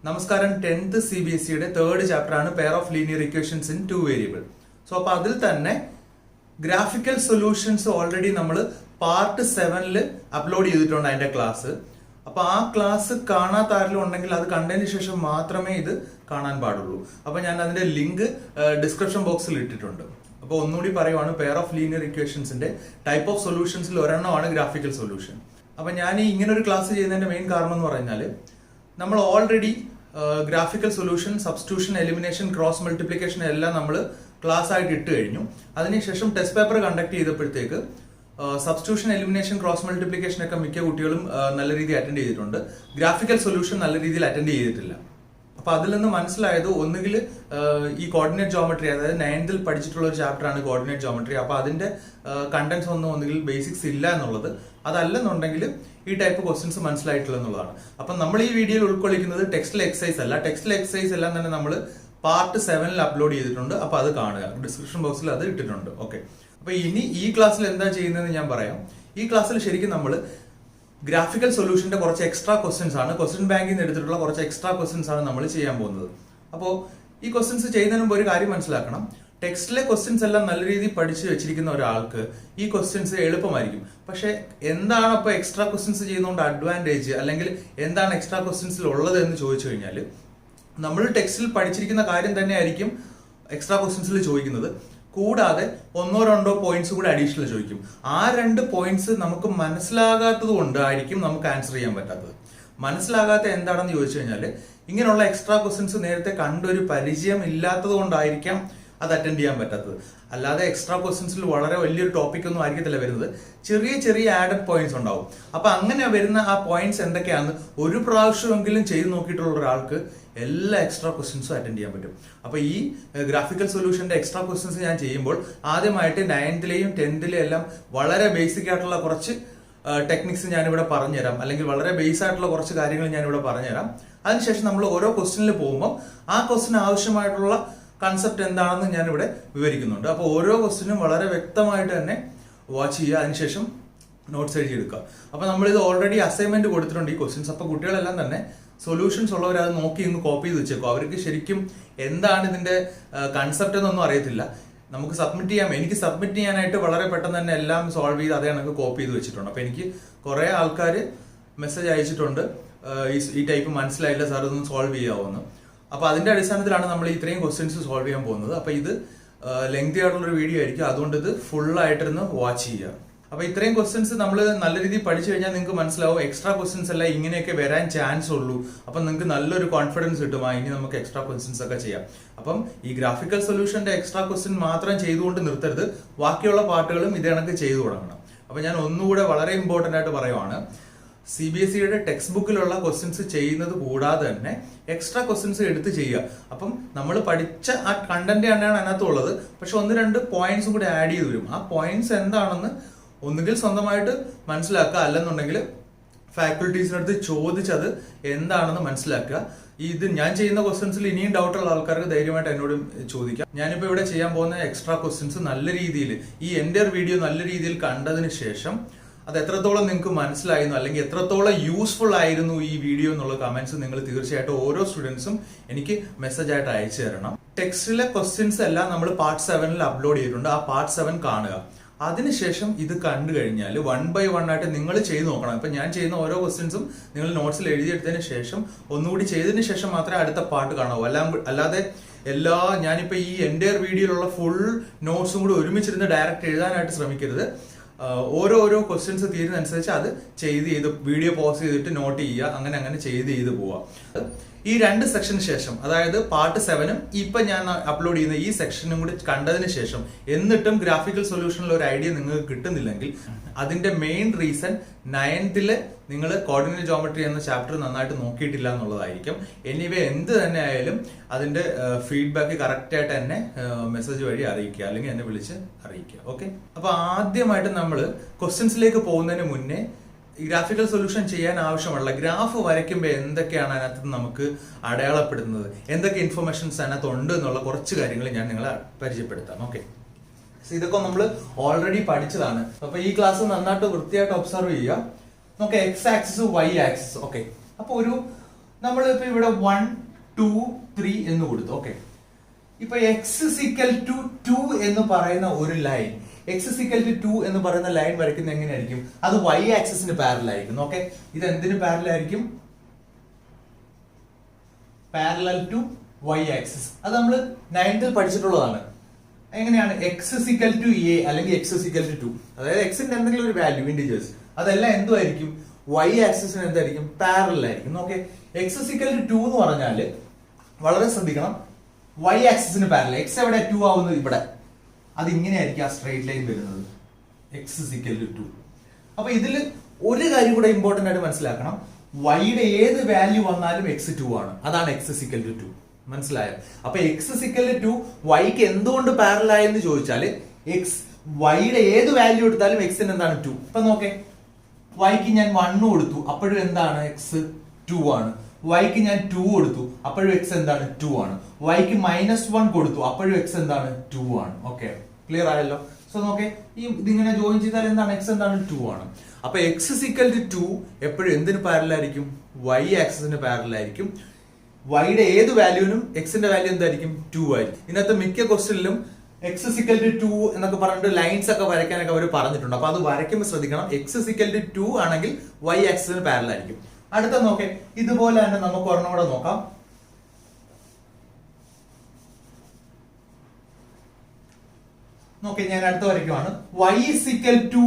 നമസ്കാരം 10th CBSE third chapter ആണ് pair of linear equations in 2 variable. So അപ്പൊ അതിൽ തന്നെ ഗ്രാഫിക്കൽ സൊല്യൂഷൻസ് ഓൾറെഡി നമ്മൾ പാർട്ട് 7 അപ്ലോഡ് ചെയ്തിട്ടുണ്ട് അതിന്റെ ക്ലാസ്. അപ്പൊ ആ ക്ലാസ് കാണാത്ത ആരെങ്കിലും ഉണ്ടെങ്കിൽ അത് കണ്ടതിന് ശേഷം മാത്രമേ ഇത് കാണാൻ പാടുള്ളൂ. അപ്പൊ ഞാൻ അതിന്റെ ലിങ്ക് ഡിസ്ക്രിപ്ഷൻ ബോക്സിൽ ഇട്ടിട്ടുണ്ട്. അപ്പോൾ ഒന്നുകൂടി പറയുവാണ്, പെയർ ഓഫ് ലീനിയർ ഇക്വേഷൻസിന്റെ ടൈപ്പ് ഓഫ് സൊല്യൂഷൻസിൽ ഒരെണ്ണമാണ് ഗ്രാഫിക്കൽ സൊല്യൂഷൻ. അപ്പൊ ഞാൻ ഈ ഇങ്ങനെ ഒരു ക്ലാസ് ചെയ്യുന്നതിന്റെ മെയിൻ കാരണം എന്ന് പറഞ്ഞാൽ നമ്മൾ already graphical solution, substitution, elimination, cross multiplication എല്ലാം നമ്മൾ ക്ലാസ് ആയിട്ട് ഇട്ട് കഴിഞ്ഞു. അതിനുശേഷം ടെസ്റ്റ് പേപ്പർ കണ്ടക്ട് ചെയ്തപ്പോഴത്തേക്ക് സബ്സ്റ്റിറ്റ്യൂഷൻ, എലിമിനേഷൻ, ക്രോസ് മൾട്ടിപ്ലിക്കേഷൻ ഒക്കെ മിക്ക കുട്ടികളും നല്ല രീതിയിൽ അറ്റൻഡ് ചെയ്തിട്ടുണ്ട്. ഗ്രാഫിക്കൽ സൊല്യൂഷൻ നല്ല രീതിയിൽ അറ്റൻഡ് ചെയ്തിട്ടില്ല. അപ്പൊ അതിൽ നിന്ന് മനസ്സിലായത് ഒന്നുകിൽ ഈ കോർഡിനേറ്റ് ജോമെട്രി, അതായത് 9th പഠിച്ചിട്ടുള്ള ഒരു ചാപ്റ്റർ ആണ് കോർഡിനേറ്റ് ജോമെട്രി. അപ്പൊ അതിന്റെ കണ്ടന്റ്സ് ഒന്നുകിൽ ബേസിക്സ് ഇല്ല എന്നുള്ളത്, അതല്ലെന്നുണ്ടെങ്കിൽ ഈ ടൈപ്പ് ക്വസ്റ്റ്യൻസ് മനസ്സിലായിട്ടില്ല എന്നുള്ളതാണ്. അപ്പൊ നമ്മൾ ഈ വീഡിയോയിൽ ഉൾക്കൊള്ളിക്കുന്നത് ടെക്സ്റ്റിലെ എക്സസൈസ് അല്ല. ടെക്സ്റ്റിലെ എക്സസൈസ് എല്ലാം തന്നെ നമ്മൾ പാർട്ട് 7 അപ്ലോഡ് ചെയ്തിട്ടുണ്ട്. അപ്പൊ അത് കാണുക, ഡിസ്ക്രിപ്ഷൻ ബോക്സിൽ അത് ഇട്ടിട്ടുണ്ട്. ഓക്കെ, അപ്പൊ ഇനി ഈ ക്ലാസ്സിൽ എന്താ ചെയ്യുന്നതെന്ന് ഞാൻ പറയാം. ഈ ക്ലാസ്സിൽ ശരിക്കും നമ്മൾ ഗ്രാഫിക്കൽ സൊല്യൂഷന്റെ കുറച്ച് എക്സ്ട്രാ ക്വസ്റ്റ്യൻസ് ആണ്, ക്വസ്റ്റ്യൻ ബാങ്കിൽ നിന്ന് എടുത്തിട്ടുള്ള കുറച്ച് എക്സ്ട്രാ ക്വസ്റ്റ്യൻസ് ആണ് നമ്മൾ ചെയ്യാൻ പോകുന്നത്. അപ്പോൾ ഈ ക്വസ്റ്റ്യൻസ് ചെയ്യുന്നതിന് മുമ്പ് ഒരു കാര്യം മനസ്സിലാക്കണം. ടെക്സ്റ്റിലെ ക്വസ്റ്റ്യൻസ് എല്ലാം നല്ല രീതിയിൽ പഠിച്ചു വെച്ചിരിക്കുന്ന ഒരാൾക്ക് ഈ ക്വസ്റ്റ്യൻസ് എളുപ്പമായിരിക്കും. പക്ഷെ എന്താണ് അപ്പോൾ എക്സ്ട്രാ ക്വസ്റ്റ്യൻസ് ചെയ്യുന്നതുകൊണ്ട് അഡ്വാൻറ്റേജ്, അല്ലെങ്കിൽ എന്താണ് എക്സ്ട്രാ ക്വസ്റ്റ്യൻസിൽ ഉള്ളത് എന്ന് ചോദിച്ചു കഴിഞ്ഞാൽ, നമ്മൾ ടെക്സ്റ്റിൽ പഠിച്ചിരിക്കുന്ന കാര്യം തന്നെ ആയിരിക്കും എക്സ്ട്രാ ക്വസ്റ്റ്യൻസിൽ ചോദിക്കുന്നത്. കൂടാതെ 1-2 പോയിന്റ്സ് കൂടെ അഡീഷണൽ ചോദിക്കും. ആ 2 പോയിന്റ്സ് നമുക്ക് മനസ്സിലാകാത്തത് കൊണ്ടായിരിക്കും നമുക്ക് ആൻസർ ചെയ്യാൻ പറ്റാത്തത്. മനസ്സിലാകാത്ത എന്താണെന്ന് ചോദിച്ചു കഴിഞ്ഞാൽ, ഇങ്ങനെയുള്ള എക്സ്ട്രാ ക്വസ്റ്റ്യൻസ് നേരത്തെ കണ്ടൊരു പരിചയം ഇല്ലാത്തത് കൊണ്ടായിരിക്കാം അത് അറ്റൻഡ് ചെയ്യാൻ പറ്റാത്തത്. അല്ലാതെ എക്സ്ട്രാ ക്വസ്റ്റ്യൻസിൽ വളരെ വലിയൊരു ടോപ്പിക് ഒന്നും ആയിരിക്കത്തില്ല വരുന്നത്. ചെറിയ ചെറിയ ആഡഡ് പോയിന്റ്സ് ഉണ്ടാവും. അപ്പൊ അങ്ങനെ വരുന്ന ആ പോയിന്റ്സ് എന്തൊക്കെയാണെന്ന് ഒരു പ്രാവശ്യമെങ്കിലും ചെയ്ത് നോക്കിയിട്ടുള്ള ഒരാൾക്ക് എല്ലാ എക്സ്ട്രാ ക്വസ്റ്റ്യൻസും അറ്റൻഡ് ചെയ്യാൻ പറ്റും. അപ്പൊ ഈ ഗ്രാഫിക്കൽ സൊല്യൂഷന്റെ എക്സ്ട്രാ ക്വസ്റ്റ്യൻസ് ഞാൻ ചെയ്യുമ്പോൾ ആദ്യമായിട്ട് 9th 10th എല്ലാം വളരെ ബേസിക് ആയിട്ടുള്ള കുറച്ച് ടെക്നിക്സ് ഞാനിവിടെ പറഞ്ഞുതരാം, അല്ലെങ്കിൽ വളരെ ബേസ് ആയിട്ടുള്ള കുറച്ച് കാര്യങ്ങൾ ഞാനിവിടെ പറഞ്ഞുതരാം. അതിനുശേഷം നമ്മൾ ഓരോ ക്വസ്റ്റ്യനിൽ പോകുമ്പോൾ ആ ക്വസ്റ്റ്യന് ആവശ്യമായിട്ടുള്ള കൺസെപ്റ്റ് എന്താണെന്ന് ഞാനിവിടെ വിവരിക്കുന്നുണ്ട്. അപ്പോൾ ഓരോ ക്വസ്റ്റ്യനും വളരെ വ്യക്തമായിട്ട് തന്നെ വാച്ച് ചെയ്യുക, അതിനുശേഷം നോട്ട്സ് എഴുതിയെടുക്കുക. അപ്പൊ നമ്മളിത് ഓൾറെഡി അസൈൻമെന്റ് കൊടുത്തിട്ടുണ്ട് ഈ ക്വസ്റ്റ്യൻസ്. അപ്പൊ കുട്ടികളെല്ലാം തന്നെ സൊല്യൂഷൻസ് ഉള്ളവർ അത് നോക്കി ഇന്ന് കോപ്പി ചെയ്ത് വെച്ചേക്കും. അവർക്ക് ശരിക്കും എന്താണ് ഇതിന്റെ കൺസെപ്റ്റ് എന്നൊന്നും അറിയത്തില്ല. നമുക്ക് സബ്മിറ്റ് ചെയ്യാം. എനിക്ക് സബ്മിറ്റ് ചെയ്യാനായിട്ട് വളരെ പെട്ടെന്ന് തന്നെ എല്ലാം സോൾവ് ചെയ്ത് അതേ കണക്ക് കോപ്പി ചെയ്ത് വെച്ചിട്ടുണ്ട്. അപ്പൊ എനിക്ക് കുറെ ആൾക്കാർ മെസ്സേജ് അയച്ചിട്ടുണ്ട്, ഈ ടൈപ്പ് മനസ്സിലായില്ല സാർ, ഇതൊന്ന് സോൾവ് ചെയ്യാവുന്നു. അപ്പൊ അതിന്റെ അടിസ്ഥാനത്തിലാണ് നമ്മൾ ഇത്രയും ക്വസ്റ്റ്യൻസ് സോൾവ് ചെയ്യാൻ പോകുന്നത്. അപ്പൊ ഇത് ലെങ്തി ആയിട്ടുള്ള ഒരു വീഡിയോ ആയിരിക്കും, അതുകൊണ്ട് ഇത് ഫുൾ ആയിട്ടിരുന്ന് വാച്ച് ചെയ്യുക. അപ്പൊ ഇത്രയും ക്വസ്റ്റ്യൻസ് നമ്മൾ നല്ല രീതിയിൽ പഠിച്ചു കഴിഞ്ഞാൽ നിങ്ങൾക്ക് മനസ്സിലാവും എക്സ്ട്രാ ക്വസ്റ്റ്യൻസ് എല്ലാം ഇങ്ങനെയൊക്കെ വരാൻ ചാൻസ് ഉള്ളൂ. അപ്പൊ നിങ്ങൾക്ക് നല്ലൊരു കോൺഫിഡൻസ് കിട്ടും, ഇനി നമുക്ക് എക്സ്ട്രാ ക്വസ്റ്റ്യൻസ് ഒക്കെ ചെയ്യാം. അപ്പം ഈ ഗ്രാഫിക്കൽ സൊല്യൂഷന്റെ എക്സ്ട്രാ ക്വസ്റ്റ്യൻ മാത്രം ചെയ്തുകൊണ്ട് നിർത്തരുത്, ബാക്കിയുള്ള പാർട്ടുകളും ഇത് കണക്ക് ചെയ്തു തുടങ്ങണം. അപ്പൊ ഞാൻ ഒന്നുകൂടെ വളരെ ഇമ്പോർട്ടന്റ് ആയിട്ട് പറയുവാണ്, CBSE ടെക്സ്റ്റ് ബുക്കിലുള്ള ക്വസ്റ്റ്യൻസ് ചെയ്യുന്നത് കൂടാതെ തന്നെ എക്സ്ട്രാ ക്വസ്റ്റ്യൻസ് എടുത്ത് ചെയ്യുക. അപ്പം നമ്മൾ പഠിച്ച ആ കണ്ടന്റ് തന്നെയാണ് അതിനകത്തുള്ളത്, പക്ഷെ 1-2 പോയിന്റ്സും കൂടി ആഡ് ചെയ്ത് വരും. ആ പോയിന്റ്സ് എന്താണെന്ന് ഒന്നുകിൽ സ്വന്തമായിട്ട് മനസ്സിലാക്കുക, അല്ലെന്നുണ്ടെങ്കിൽ ഫാക്കൽറ്റീസിനടുത്ത് ചോദിച്ചത് എന്താണെന്ന് മനസ്സിലാക്കുക. ഇത് ഞാൻ ചെയ്യുന്ന ക്വസ്റ്റ്യൻസിൽ ഇനിയും ഡൗട്ടുള്ള ആൾക്കാർക്ക് ധൈര്യമായിട്ട് എന്നോട് ചോദിക്കാം. ഞാനിപ്പോൾ ഇവിടെ ചെയ്യാൻ പോകുന്ന എക്സ്ട്രാ ക്വസ്റ്റ്യൻസ് നല്ല രീതിയിൽ, ഈ എൻ്റെ വീഡിയോ നല്ല രീതിയിൽ കണ്ടതിന് ശേഷം അത് എത്രത്തോളം നിങ്ങൾക്ക് മനസ്സിലായിരുന്നു, അല്ലെങ്കിൽ എത്രത്തോളം യൂസ്ഫുൾ ആയിരുന്നു ഈ വീഡിയോ എന്നുള്ള കമന്റ്സ് നിങ്ങൾ തീർച്ചയായിട്ടും ഓരോ സ്റ്റുഡൻസും എനിക്ക് മെസ്സേജ് ആയിട്ട് അയച്ചു തരണം. ടെക്സ്റ്റിലെ ക്വസ്റ്റ്യൻസ് എല്ലാം നമ്മൾ പാർട്ട് 7 അപ്ലോഡ് ചെയ്തിട്ടുണ്ട്. ആ പാർട്ട് 7 കാണുക. അതിനുശേഷം ഇത് കണ്ടു കഴിഞ്ഞാൽ 1 by 1 ആയിട്ട് നിങ്ങൾ ചെയ്ത് നോക്കണം. ഇപ്പൊ ഞാൻ ചെയ്യുന്ന ഓരോ ക്വസ്റ്റ്യൻസും നിങ്ങൾ നോട്ട്സിൽ എഴുതിയെടുത്തതിന് ശേഷം ഒന്നുകൂടി ചെയ്തതിന് ശേഷം മാത്രമേ അടുത്ത പാർട്ട് കാണാവൂ. അല്ലാതെ ഞാനിപ്പോ ഈ എൻ്റെ വീഡിയോയിലുള്ള ഫുൾ നോട്ട്സും കൂടി ഒരുമിച്ചിരുന്ന് ഡയറക്റ്റ് എഴുതാനായിട്ട് ശ്രമിക്കരുത്. ഓരോ ക്വസ്റ്റ്യൻസ് തീരുന്നതനുസരിച്ച് അത് ചെയ്ത് വീഡിയോ പോസ് ചെയ്തിട്ട് നോട്ട് ചെയ്യുക, അങ്ങനെ ചെയ്ത് പോവുക. ഈ 2 സെക്ഷന് ശേഷം, അതായത് പാർട്ട് 7 ഇപ്പൊ ഞാൻ അപ്ലോഡ് ചെയ്യുന്ന ഈ സെക്ഷനും കൂടി കണ്ടതിന് ശേഷം എന്നിട്ടും ഗ്രാഫിക്കൽ സൊല്യൂഷനിൽ ഒരു ഐഡിയ നിങ്ങൾക്ക് കിട്ടുന്നില്ലെങ്കിൽ അതിന്റെ മെയിൻ റീസൺ 9th നിങ്ങൾ കോർഡിനേറ്റ് ജോമെട്രി എന്ന ചാപ്റ്റർ നന്നായിട്ട് നോക്കിയിട്ടില്ല എന്നുള്ളതായിരിക്കും. എനിവേ എന്ത് തന്നെ ആയാലും അതിന്റെ ഫീഡ്ബാക്ക് കറക്റ്റ് ആയിട്ട് തന്നെ മെസ്സേജ് വഴി അറിയിക്കുക, അല്ലെങ്കിൽ എന്നെ വിളിച്ച് അറിയിക്കുക. ഓക്കെ, അപ്പൊ ആദ്യമായിട്ട് നമ്മൾ ക്വസ്റ്റ്യൻസിലേക്ക് പോകുന്നതിന് മുന്നേ ഗ്രാഫിക്കൽ സൊല്യൂഷൻ ചെയ്യാൻ ആവശ്യമുള്ള ഗ്രാഫ് വരയ്ക്കുമ്പോൾ എന്തൊക്കെയാണ് അതിനകത്ത് നമുക്ക് അടയാളപ്പെടുന്നത്, എന്തൊക്കെ ഇൻഫർമേഷൻസ് അതിനകത്ത് ഉണ്ട് എന്നുള്ള കുറച്ച് കാര്യങ്ങൾ ഞാൻ നിങ്ങളെ പരിചയപ്പെടുത്താം. ഓക്കെ, ഇതൊക്കെ നമ്മൾ ഓൾറെഡി പഠിച്ചതാണ്. അപ്പൊ ഈ ക്ലാസ് നന്നായിട്ട് വൃത്തിയായിട്ട് ഒബ്സർവ് ചെയ്യുക. നമുക്ക് x axis, y axis. Okay, അപ്പൊ നമ്മൾ ഇപ്പൊ ഇവിടെ 1 2 3 എന്ന് കൊടുത്തു. ഓക്കെ, ഇപ്പൊ എക്സ് ഇസ് ഈക്വൽ ടു 2 എന്ന് പറയുന്ന ഒരു line, x is equal to 2 എന്ന് പറയുന്ന ലൈൻ വരയ്ക്കുന്നത് എങ്ങനെയായിരിക്കും? അത് വൈ ആക്സിസിന് പാരലൽ ആയിരിക്കും. ഓക്കെ, ഇത് എന്തിന് പാരലൽ ആയിരിക്കും? Parallel to y axis. അത് നമ്മൾ 9th പഠിച്ചിട്ടുള്ളതാണ്. എങ്ങനെയാണ്? X is equal to a അല്ലെങ്കിൽ എക്സ് ഇസ് ഈക്വൽ ടു 2, അതായത് എക്സിന്റെ എന്തെങ്കിലും ഒരു വാല്യൂ ഇൻഡിജേഴ്സ്, അതെല്ലാം എന്തുമായിരിക്കും? വൈ ആക്സിസിന് എന്തായിരിക്കും? പാരലൽ ആയിരിക്കും. Okay, x is equal to 2 എന്ന് പറഞ്ഞാല് വളരെ ശ്രദ്ധിക്കണം, വൈ ആക്സിസിന് പാരലൽ. എക്സ് എവിടെ 2 ആവുന്നത്? ഇവിടെ. അത് ഇങ്ങനെയായിരിക്കും ആ സ്ട്രൈറ്റ് ലൈൻ വരുന്നത്, എക്സ് ഇസ് ഈക്വൽ ടു 2. അപ്പൊ ഇതിൽ ഒരു കാര്യം കൂടെ ഇമ്പോർട്ടന്റ് ആയിട്ട് മനസ്സിലാക്കണം, വൈയുടെ ഏത് വാല്യൂ വന്നാലും എക്സ് 2 ആണ്. അതാണ് എക്സ് ഇസ് ഈക്വൽ ടു 2. മനസ്സിലായോ? അപ്പൊ എക്സ് ഇസ് ഈക്വൽ ടു 2 വൈക്ക് എന്തുകൊണ്ട് പാരലൽ ആയെന്ന് ചോദിച്ചാല് എക്സ് വൈയുടെ ഏത് വാല്യൂ എടുത്താലും എക്സിന് എന്താണ്? 2. ഇപ്പൊ നോക്കേ, വൈക്ക് ഞാൻ 1 കൊടുത്തു, അപ്പോഴും എന്താണ്? എക്സ് 2 ആണ്. വൈക്ക് ഞാൻ 2 കൊടുത്തു, അപ്പോഴും എക്സ് എന്താണ്? 2 ആണ്. വൈക്ക് -1 കൊടുത്തു, അപ്പോഴും എക്സ് എന്താണ്? 2 ആണ്. ഓക്കെ, ക്ലിയർ ആയല്ലോ? സോ നോക്കേ, ഈ ഇതിങ്ങനെ ജോയിൻ ചെയ്താൽ എന്താണ്? എക്സ് എന്താണ്? 2 ആണ്. അപ്പൊ എക്സ് ഇസ് ഈക്വൽ ടു 2 എപ്പോഴും എന്തിന് പാരലൽ ആയിരിക്കും? വൈ ആക്സിസിന് പാരലൽ ആയിരിക്കും. വൈയുടെ ഏത് വാല്യൂവിനും എക്സിന്റെ വാല്യൂ എന്തായിരിക്കും? 2 ആയിരിക്കും. ഇന്നത്തെ മിക്ക ക്വസ്റ്റ്യനിലും എക്സ് ഇസ് ഈക്വൽ ടു 2 എന്നൊക്കെ പറഞ്ഞിട്ട് ലൈൻസ് ഒക്കെ വരയ്ക്കാനൊക്കെ അവർ പറഞ്ഞിട്ടുണ്ട്. അപ്പൊ അത് വരയ്ക്കുമ്പോൾ ശ്രദ്ധിക്കണം, എക്സ് ഇസ് ഈക്വൽ ടു 2 ആണെങ്കിൽ വൈ ആക്സിസിന് പാരലൽ ആയിരിക്കും. അടുത്ത നോക്കേ, ഇതുപോലെ തന്നെ നമുക്ക് ഒരെണ്ണം കൂടെ നോക്കാം. നോക്കേ, ഞാൻ അടുത്ത വരയ്ക്കുവാണ്. വൈ ഇസ് ഈക്വൽ ടു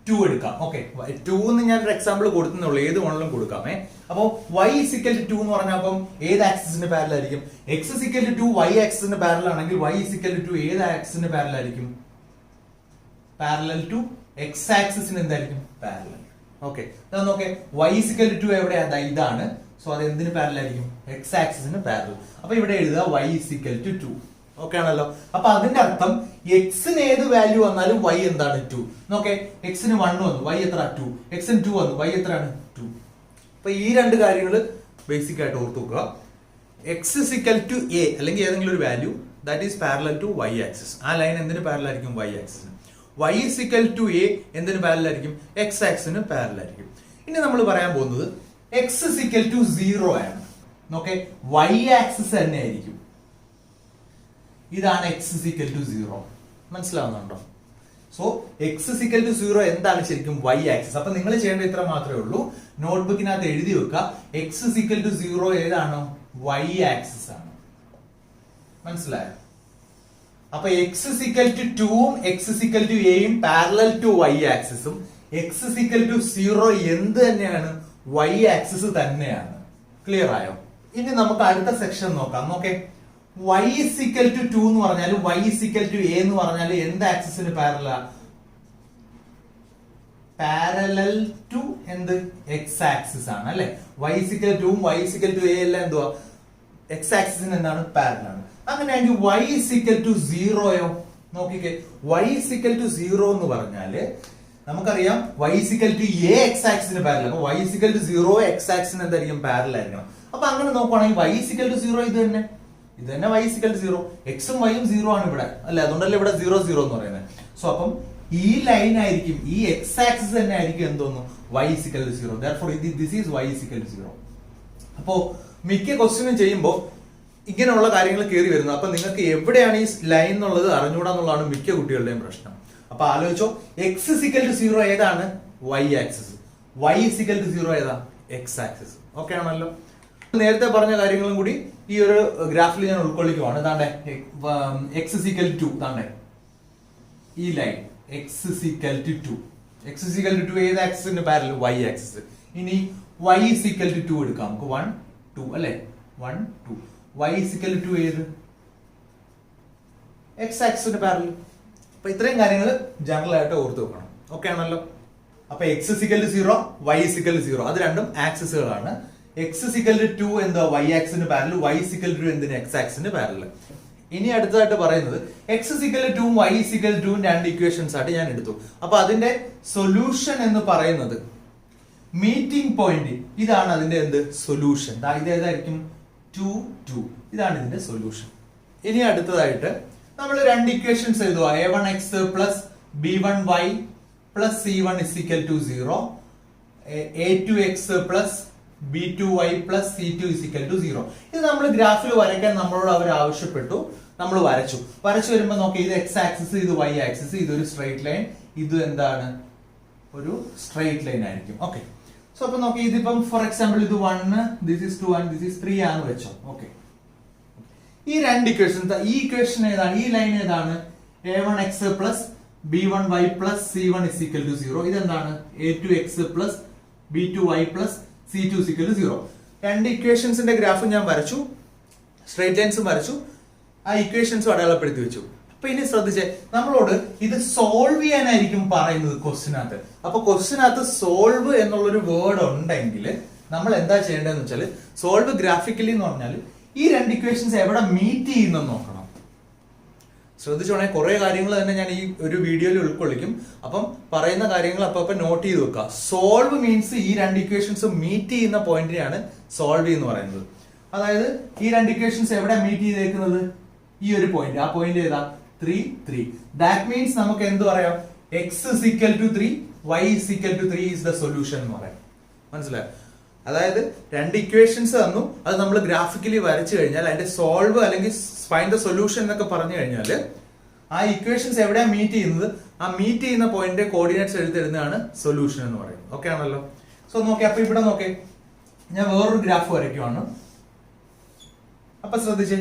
2 എടുക്കാം. ഓക്കെ, 2 എന്ന് ഞാൻ ഒരു എക്സാമ്പിൾ കൊടുക്കുന്നുള്ളൂ, ഏത് വേണമെങ്കിലും കൊടുക്കാമേ. അപ്പൊ y ഇസ് ഈക്വൽ ടു 2 എന്ന് പറഞ്ഞാൽ അപ്പം ഏത് ആക്സിസിന് പാരലൽ ആയിരിക്കും? x is equal to 2 y ആക്സിസിന് പാരലൽ ആണെങ്കിൽ y ഇസ് ഈക്വൽ ടു ഏത് ആക്സിസിന് പാരലൽ ആയിരിക്കും? പാരലൽ ടു x ആക്സിസിന് എന്തായിരിക്കും? പാരലൽ. ഓക്കെ, നോക്കേ, y ഇസ് ഈക്വൽ ടു 2 എവിടെയാ? ഇതാണ്. സോ അത് എന്തിന് പാരലൽ ആയിരിക്കും? x ആക്സിസിന് പാരലൽ. അപ്പൊ ഇവിടെ എഴുതുക y is equal to 2. Okay ആണല്ലോ? അപ്പൊ അതിന്റെ അർത്ഥം എക്സിന് ഏത് വാല്യൂ വന്നാലും y എന്താണ്? 2. നോക്കേ, എക്സിന് 1 വന്നു, y എത്ര? 2. എക്സിന് 2 വന്നു, y എത്രയാണ്? 2. അപ്പൊ ഈ രണ്ട് കാര്യങ്ങൾ ബേസിക് ആയിട്ട് ഓർത്ത് വെക്കുക. X is equal to a അല്ലെങ്കിൽ ഏതെങ്കിലും ഒരു value that is parallel to y axis. ആ ലൈൻ എന്തിന് പാരലൽ ആയിരിക്കും? വൈ ആക്സിസിന്. y is equal to a എന്തിന് പാരലൽ ആയിരിക്കും? എക്സ് ആക്സിസിന് പാരലൽ ആയിരിക്കും. ഇനി നമ്മൾ പറയാൻ പോകുന്നത് എക്സ് ഇസ് ഈക്വൽ ടു 0 ആണ്. നോക്കേ, വൈ ആക്സിസ് തന്നെ ആയിരിക്കും. ഇതാണ് എക്സ് ഇസ് ഈക്വൽ ടു 0. മനസ്സിലാവുന്നുണ്ടോ? So x is equal to 0 എന്താണ് ശരിക്കും? Y axis. അപ്പൊ നിങ്ങൾ ചെയ്യേണ്ട ഇത്ര മാത്രമേ ഉള്ളൂ, നോട്ട്ബുക്കിനകത്ത് എഴുതി വെക്കുക, എക്സ് ഇസ് ഈക്വൽ ടു 0 ഏതാണ്? വൈ ആക്സിസ് ആണ്. മനസ്സിലായോ? അപ്പൊ എക്സ് ഇസ് ഈക്വൽ ടു 2ഉം എക്സ് ഇസ് ഈക്വൽ ടു എയും പാരലൽ ടു വൈ ആക്സിസും, എക്സ് ഇസ് ഈക്വൽ ടു 0 എന്ത് തന്നെയാണ്? വൈ ആക്സിസ് തന്നെയാണ്. ക്ലിയർ ആയോ? ഇനി നമുക്ക് അടുത്ത സെക്ഷൻ നോക്കാം. നോക്കേ, y is equal to 2 എന്ന് പറഞ്ഞാൽ y is equal to a എന്ന് പറഞ്ഞാൽ എന്ത് ആക്സിസിന് പാരലൽ? പാരലൽ ടു എന്ത്? x ആക്സിസ് ആണ് അല്ലെ? y is equal to 2ഉം y is equal to a എല്ലാം എന്തുവാ? x ആക്സിസിന് എന്താണ്? പാരലൽ ആണ്. അങ്ങനെയാണെങ്കിൽ y is equal to 0യോ? നോക്കിക്കേ, y is equal to 0 എന്ന് പറഞ്ഞാല് നമുക്കറിയാം y is equal to a x ആക്സിസിന് പാരലൽ. അപ്പൊ y is equal to 0 x ആക്സിസിന് എന്തായിരിക്കും? പാരലൽ ആയിരിക്കണം. അപ്പൊ അങ്ങനെ നോക്കുവാണെങ്കിൽ y is equal to 0 ഇത് തന്നെ y is equal to 0. എക്സും വൈയും 0 ആണ് ഇവിടെ അല്ലെ? അതുകൊണ്ടല്ലേ ഇവിടെ 0 0 എന്ന് പറയുന്നത്. സോ അപ്പം ഈ ലൈൻ ആയിരിക്കും, ഈ എക്സ് ആക്സിസ് തന്നെ ആയിരിക്കും എന്തോന്നു? y is equal to 0. Therefore this is y is equal to 0. അപ്പോ മിക്ക ക്വസ്റ്റ്യനും ചെയ്യുമ്പോൾ ഇങ്ങനെയുള്ള കാര്യങ്ങൾ കയറി വരുന്നത്. അപ്പൊ നിങ്ങൾക്ക് എവിടെയാണ് ഈ ലൈൻ എന്നുള്ളത് അറിഞ്ഞുകൂടാന്നുള്ളതാണ് മിക്ക കുട്ടികളുടെയും പ്രശ്നം. അപ്പൊ ആലോചിച്ചോ, എക്സ് is equal to 0 ഏതാണ്? y axis. y is equal to 0 ഏതാ? X axis. ഓക്കെ ആണല്ലോ? നേരത്തെ പറഞ്ഞ കാര്യങ്ങളും കൂടി ഈ ഒരു ഗ്രാഫിൽ ഞാൻ ഉൾക്കൊള്ളിക്കുവാണ്. താണ്ടെ എക്സ് ഇസ് ഈക്വൽ ടു 2, താണ്ടെ ഈ line x is equal to 2. X is equal to 2 ഏത് ആക്സിസിന്റെ പാരലൽ? Y axis. ഇനി y ഇസ് ഈക്വൽ ടു 2 എടുക്കാം നമുക്ക്. 1 2 അല്ലെ? 1 2. y ഇസ് ഈക്വൽ ടു ഏത്? എക്സ് ആക്സിസിന്റെ പാരലൽ. അപ്പൊ ഇത്രയും കാര്യങ്ങൾ ജനറൽ ആയിട്ട് ഓർത്ത് വെക്കണം. ഓക്കെ ആണല്ലോ? അപ്പൊ x is equal to 0, y is equal to 0, അത് രണ്ടും ആക്സിസുകളാണ്. എക്സ് ഇസ് ഈക്വൽ ടു 2 എന്താ? വൈ ആക്സിന് parallel. Y is equal to എന്തിന്? എക്സ് ആക്സിന് പാരലൽ. ഇനി അടുത്തതായിട്ട് പറയുന്നത് എക്സ് ഇസ് ഈക്വൽ ടു 2ഉം വൈ ഇസ് ഈക്വൽ ടു 2ഉം രണ്ട് ഇക്വേഷൻസ് ആയിട്ട് ഞാൻ എടുത്തു. അപ്പൊ അതിന്റെ സൊല്യൂഷൻ എന്ന് പറയുന്നത് മീറ്റിംഗ് പോയിന്റ്, ഇതാണ് അതിന്റെ എന്ത്? സൊല്യൂഷൻ. ഇത് ഏതായിരിക്കും? 2 2. ഇതാണ് ഇതിന്റെ സൊല്യൂഷൻ. ഇനി അടുത്തതായിട്ട് നമ്മൾ രണ്ട് ഇക്വേഷൻസ് എഴുതുക. a1x plus b1y plus c1 is equal to 0, a2x plus b2y plus c2 is equal to 0. ഇത് നമ്മൾ ഗ്രാഫിൽ വരയ്ക്കാൻ നമ്മളോട് അവർ ആവശ്യപ്പെട്ടു, നമ്മൾ വരച്ചു വരുമ്പോൾ നോക്കി ഇത് x ആക്സിസ്, ഇത് y ആക്സിസ്, ഇതൊരു സ്ട്രൈറ്റ് ലൈൻ, ഇത് എന്താണ് ഒരു സ്ട്രൈറ്റ് ലൈൻ ആയിരിക്കും. ഓക്കെ, സോ അപ്പൊ നോക്കി ഇതിപ്പം ഫോർ എക്സാമ്പിൾ ഇത് 1, this is 2 and this is 3 ആണ് വെച്ചോ. ഓക്കെ, ഈ രണ്ട് ഇക്വേഷൻ, ഈ ഇക്വേഷൻ ഏതാണ്, ഈ ലൈൻ ഏതാണ്, a1x plus b1y plus c1 is equal to 0. ഇതെന്താണ് a2x plus b2y plus c2 is equal to 0. രണ്ട് ഇക്വേഷൻസിന്റെ ഗ്രാഫ് ഞാൻ വരച്ചു, സ്ട്രേറ്റ് ലൈൻസും വരച്ചു, ആ ഇക്വേഷൻസും അടയാളപ്പെടുത്തി വെച്ചു. അപ്പൊ ഇനി ശ്രദ്ധിച്ചേ, നമ്മളോട് ഇത് സോൾവ് ചെയ്യാനായിരിക്കും പറയുന്നത് ക്വസ്റ്റിനകത്ത്. അപ്പൊ ക്വസ്റ്റിനകത്ത് സോൾവ് എന്നുള്ളൊരു വേർഡ് ഉണ്ടെങ്കിൽ നമ്മൾ എന്താ ചെയ്യേണ്ടതെന്ന് വെച്ചാൽ, സോൾവ് ഗ്രാഫിക്കലി എന്ന് പറഞ്ഞാൽ ഈ രണ്ട് ഇക്വേഷൻസ് എവിടെ മീറ്റ് ചെയ്യുന്നെന്ന് നോക്കണം. ശ്രദ്ധിച്ചോണേ, കുറെ കാര്യങ്ങൾ തന്നെ ഞാൻ ഈ ഒരു വീഡിയോയിൽ ഉൾക്കൊള്ളിക്കും. അപ്പം പറയുന്ന കാര്യങ്ങൾ അപ്പൊ നോട്ട് ചെയ്ത് വെക്കുക. സോൾവ് മീൻസ് ഈ രണ്ട് ഇക്വേഷൻസ് മീറ്റ് ചെയ്യുന്ന പോയിന്റിനെയാണ് സോൾവ് എന്ന് പറയുന്നത്. അതായത് ഈ രണ്ട് ഇക്വേഷൻസ് എവിടെ മീറ്റ് ചെയ്തേക്കുന്നത്, ഈ ഒരു പോയിന്റ്, ആ പോയിന്റ് ഏതാ 3, 3. ദാറ്റ് മീൻസ് നമുക്ക് എന്ത് പറയാം, x is equal to 3, y is equal to 3 is the solution എന്ന് പറയാം. മനസ്സിലായോ? അതായത് രണ്ട് ഇക്വേഷൻസ് തന്നു, അത് നമ്മൾ ഗ്രാഫിക്കലി വരച്ചു കഴിഞ്ഞാൽ അതിന്റെ സോൾവ് അല്ലെങ്കിൽ ഫൈൻഡ് ദ സൊല്യൂഷൻ എന്നൊക്കെ പറഞ്ഞു കഴിഞ്ഞാൽ ആ ഇക്വേഷൻസ് എവിടെയാണ് മീറ്റ് ചെയ്യുന്നത്, ആ മീറ്റ് ചെയ്യുന്ന പോയിന്റ് കോർഡിനേറ്റ്സ് എഴുതിരുന്നതാണ് സൊല്യൂഷൻ എന്ന് പറയുന്നത്. ഓക്കെ ആണല്ലോ? സോ നോക്കി, അപ്പൊ ഇവിടെ നോക്കേ, ഞാൻ വേറൊരു ഗ്രാഫ് വരയ്ക്കുവാണ്. അപ്പൊ ശ്രദ്ധിച്ചേ,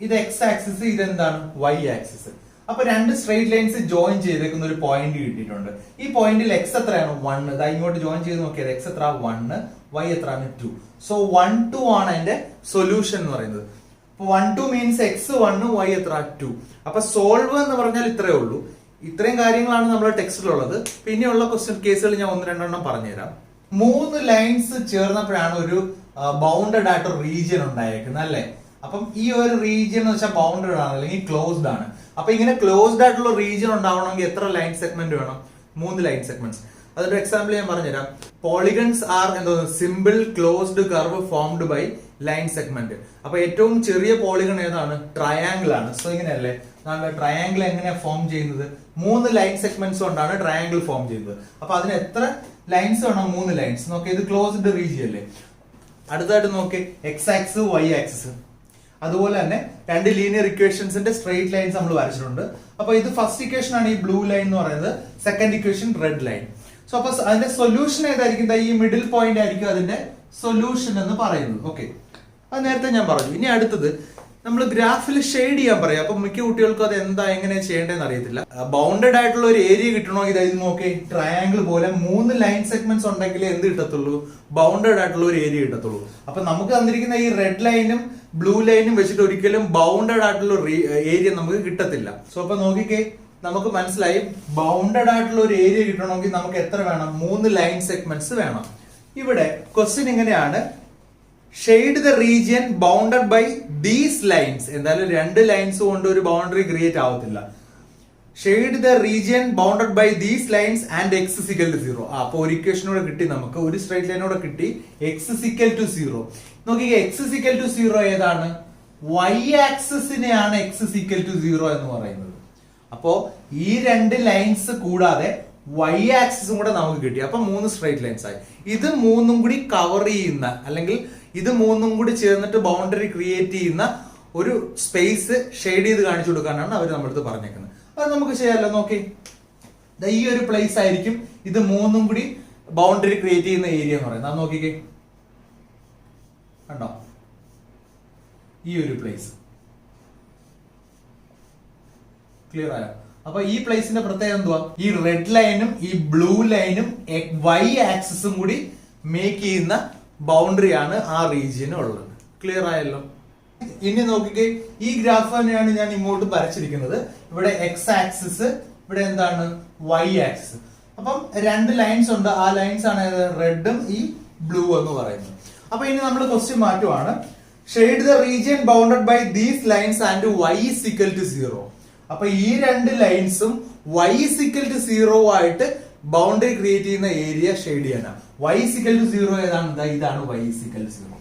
ഇത് എക്സ് ആക്സിസ്, ഇതെന്താണ് y ആക്സിസ്. അപ്പൊ രണ്ട് സ്ട്രേറ്റ് ലൈൻസ് ജോയിൻ ചെയ്തേക്കുന്ന ഒരു പോയിന്റ് കിട്ടിയിട്ടുണ്ട്. ഈ പോയിന്റിൽ എക്സ് എത്രയാണ് 1, ഇതാ ഇങ്ങോട്ട് ജോയിൻ ചെയ്ത് നോക്കിയത് എക്സ് എത്ര 1, y എത്രയാണ് 2. സോ 1, 2 ആണ് അതിന്റെ സൊല്യൂഷൻ എന്ന് പറയുന്നത്. അപ്പൊ 1, 2 മീൻസ് എക്സ് 1, y എത്ര 2. അപ്പൊ സോൾവ് എന്ന് പറഞ്ഞാൽ ഇത്രയേ ഉള്ളൂ. ഇത്രയും കാര്യങ്ങളാണ് നമ്മുടെ ടെക്സ്റ്റിലുള്ളത്. പിന്നെയുള്ള ക്വസ്റ്റ്യൻ കേസുകൾ ഞാൻ 1-2 പറഞ്ഞുതരാം. 3 ലൈൻസ് ചേർന്നപ്പോഴാണ് ഒരു ബൗണ്ടഡ് ആയിട്ട് റീജിയൻ ഉണ്ടായേക്കുന്നത് അല്ലെ. അപ്പം ഈ ഒരു റീജിയൻ എന്ന് വെച്ചാൽ ബൗണ്ടഡ് ആണ് അല്ലെങ്കിൽ ക്ലോസ്ഡ് ആണ്. അപ്പൊ ഇങ്ങനെ ക്ലോസ്ഡ് ആയിട്ടുള്ള റീജിയൻ ഉണ്ടാവണമെങ്കിൽ എത്ര ലൈൻ സെഗ്മെന്റ് വേണം, 3 ലൈൻ സെഗ്മെന്റ്സ്. അതൊരു എക്സാമ്പിൾ ഞാൻ പറഞ്ഞുതരാം. പോളിഗൺസ് ആർ എന്തോ simple closed curve formed by line segment. അപ്പൊ ഏറ്റവും ചെറിയ പോളിഗൺ ഏതാണ്, ട്രയാംഗിൾ ആണ്. സോ ഇങ്ങനെയല്ലേ ട്രയാംഗിൾ എങ്ങനെയാ ഫോം ചെയ്യുന്നത്, 3 ലൈൻ സെഗ്മെന്റ്സ് കൊണ്ടാണ് ട്രയാംഗിൾ ഫോം ചെയ്യുന്നത്. അപ്പൊ അതിന് എത്ര ലൈൻസ് വേണം, 3 ലൈൻസ്. നോക്കി, ഇത് ക്ലോസ്ഡ് റീജിയൻ അല്ലേ. അടുത്തായിട്ട് നോക്കി, എക്സ് ആക്സിസ് y ആക്സിസ്. അതുപോലെ തന്നെ രണ്ട് ലീനിയർ ഇക്വേഷൻസിന്റെ സ്ട്രേറ്റ് ലൈൻസ് നമ്മൾ വരച്ചിട്ടുണ്ട്. അപ്പൊ ഇത് ഫസ്റ്റ് ഇക്വേഷൻ ആണ് ഈ ബ്ലൂ ലൈൻ എന്ന് പറയുന്നത്, second equation red line. So അപ്പൊ അതിന്റെ സൊല്യൂഷൻ ഏതായിരിക്കും, ഈ മിഡിൽ പോയിന്റ് ആയിരിക്കും അതിന്റെ സൊല്യൂഷൻ എന്ന് പറയുന്നത്. ഓക്കെ, അത് നേരത്തെ ഞാൻ പറഞ്ഞു. ഇനി അടുത്തത് നമ്മൾ ഗ്രാഫിൽ ഷെയ്ഡ് ചെയ്യാൻ പറയാം. അപ്പൊ മിക്ക കുട്ടികൾക്കും അത് എന്താ എങ്ങനെ ചെയ്യേണ്ടതെന്ന് അറിയത്തില്ല. ബൗണ്ടഡ് ആയിട്ടുള്ള ഒരു ഏരിയ കിട്ടണോ, ഇത് നോക്കി ട്രയാംഗിൾ പോലെ 3 ലൈൻ സെഗ്മെന്റ്സ് ഉണ്ടെങ്കിലേ എന്ത് കിട്ടത്തുള്ളൂ, ബൗണ്ടഡ് ആയിട്ടുള്ള ഒരു ഏരിയ കിട്ടത്തുള്ളൂ. അപ്പൊ നമുക്ക് തന്നിരിക്കുന്ന ഈ റെഡ് ലൈനും ബ്ലൂ ലൈനും വെച്ചിട്ട് ഒരിക്കലും ബൗണ്ടഡ് ആയിട്ടുള്ള ഏരിയ നമുക്ക് കിട്ടത്തില്ല. സോ അപ്പൊ നോക്കിക്കേ, നമുക്ക് മനസ്സിലായി ബൗണ്ടഡ് ആയിട്ടുള്ള ഒരു ഏരിയ കിട്ടണമെങ്കിൽ നമുക്ക് എത്ര വേണം, 3 ലൈൻ സെഗ്മെന്റ്സ് വേണം. ഇവിടെ ക്വസ്റ്റ്യൻ ഇങ്ങനെയാണ്, shade the region bounded by these lines. എന്തായാലും 2 ലൈൻസ് കൊണ്ട് ഒരു ബൗണ്ടറി ക്രിയേറ്റ് ആവത്തില്ല. Shade the region bounded by these lines and x is equal to 0. അപ്പൊ ഒരു ഇക്വേഷനോടെ കിട്ടി, നമുക്ക് ഒരു സ്ട്രേറ്റ് ലൈനോടെ കിട്ടി, എക്സ് is equal to 0. നോക്കിക്കേ, എക്സ് is equal to 0 ഏതാണ്, y ആക്സിസിനെയാണ് എക്സ് is equal to 0 എന്ന് പറയുന്നത്. അപ്പോ ഈ 2 ലൈൻസ് കൂടാതെ y ആക്സിസും കൂടെ നമുക്ക് കിട്ടി. അപ്പൊ 3 സ്ട്രേറ്റ് ലൈൻസ് ആയി. ഇത് 3ഉം കൂടി കവർ ചെയ്യുന്ന, അല്ലെങ്കിൽ ഇത് 3ഉം കൂടി ചേർന്നിട്ട് ബൗണ്ടറി ക്രിയേറ്റ് ചെയ്യുന്ന ഒരു സ്പേസ് ഷെയ്ഡ് ചെയ്ത് കാണിച്ചു കൊടുക്കാനാണ് അവർ നമ്മളടുത്ത് പറഞ്ഞേക്കുന്നത്. അത് നമുക്ക് ചെയ്യാമല്ലോ. നോക്കി, ഈ ഒരു പ്ലേസ് ആയിരിക്കും ഇത് 3ഉം കൂടി ബൗണ്ടറി ക്രിയേറ്റ് ചെയ്യുന്ന ഏരിയ എന്ന് പറയുന്നത്. അത് നോക്കിക്കേ, കണ്ടോ, ഈ ഒരു പ്ലേസ് ക്ലിയർ ആയോ? അപ്പൊ ഈ പ്ലേസിന്റെ പ്രത്യേകത എന്തുവാ, ഈ റെഡ് ലൈനും ഈ ബ്ലൂ ലൈനും y ആക്സിസും കൂടി മേക്ക് ചെയ്യുന്ന ബൗണ്ടറി ആണ് ആ റീജിയന് ഉള്ളത്. ക്ലിയർ ആയല്ലോ? ഇനി നോക്കിക്കേ, ഈ ഗ്രാഫ് തന്നെയാണ് ഞാൻ ഇങ്ങോട്ട് വരച്ചിരിക്കുന്നത്. ഇവിടെ എക്സ് ആക്സിസ്, ഇവിടെ എന്താണ് y ആക്സിസ്. അപ്പം 2 ലൈൻസ് ഉണ്ട്, ആ ലൈൻസ് ആണ് റെഡും ഈ ബ്ലൂ എന്ന് പറയുന്നത്. അപ്പൊ ഇനി നമ്മൾ ക്വസ്റ്റ്യൻ മാറ്റുവാണ്, shade the region bounded by these lines and y is equal to 0. അപ്പൊ ഈ 2 ലൈൻസും y is equal to 0 ആയിട്ട് ബൗണ്ടറി ക്രിയേറ്റ് ചെയ്യുന്ന ഏരിയ ഷെയ്ഡ് ചെയ്യാനാണ്. y is equal to 0 ഏതാണ്, ഇതാണ് y is equal to 0.